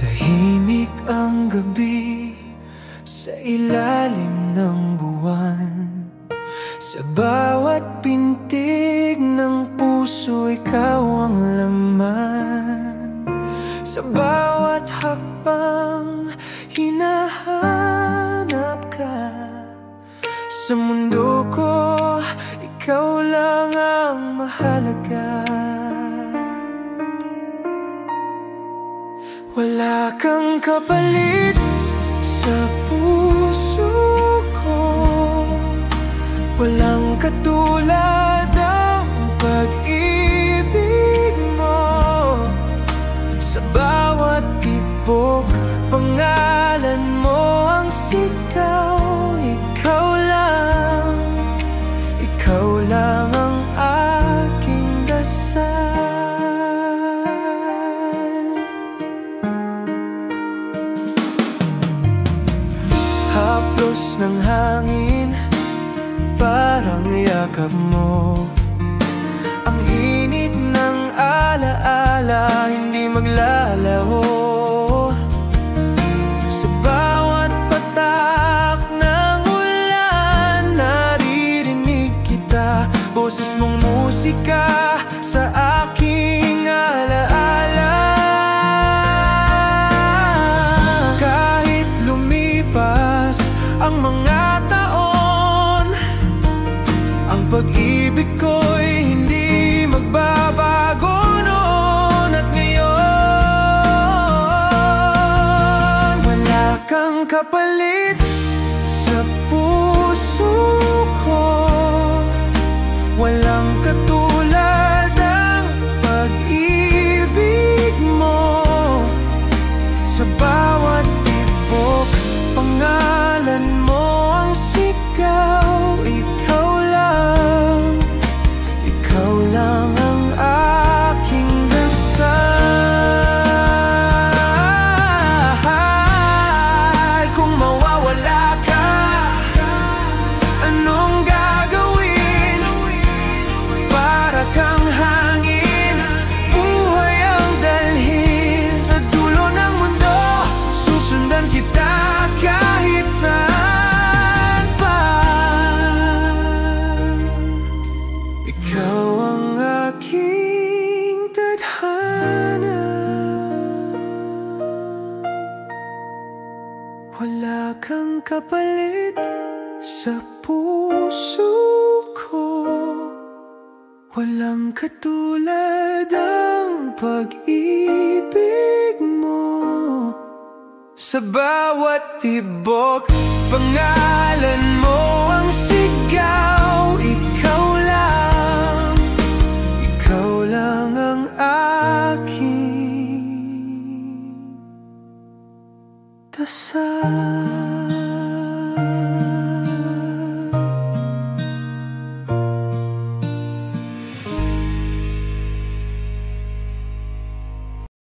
Tahimik ang gabi sa ilalim ng buwan. Sa bawat pintig ng puso, ikaw ang laman. Sa bawat hakbang, hinahanap ka. Sa mundo ko, ikaw lang ang mahalaga. Wala kang kapalit sa puso ko. Walang katulad ang pag-ibig mo. Sa bawat tibok, pangalan mo ang sigaw. Ikaw lang ang aking dasal. Haplos ng hangin, parang yakap mo. Ang init ng alaala, hindi maglalaho. Sa bawat patak ng ulan, naririnig kita. Boses mong musika sa aking alaala. Kahit lumipas ang mga taon, ang pag-ibig ko'y hindi magbabago noon at ngayon. Wala kang kapalit sa puso ko. Walang katulad ang pag-ibig mo. Sa bawat tibok, pangalan mo ang sigaw. Ikaw lang ang aking dasal. Kung mawawala ka, anong gagawin? Para kang hangin, buhay ang dalhin. Sa dulo ng mundo, susundan kita kahit saan pa. Ikaw ang aking tadhana. Wala kang kapalit sa puso ko. Walang katulad ang pag-ibig mo. Sa bawat tibok, pangalan mo ang sigaw. Ikaw lang ang aking dasal.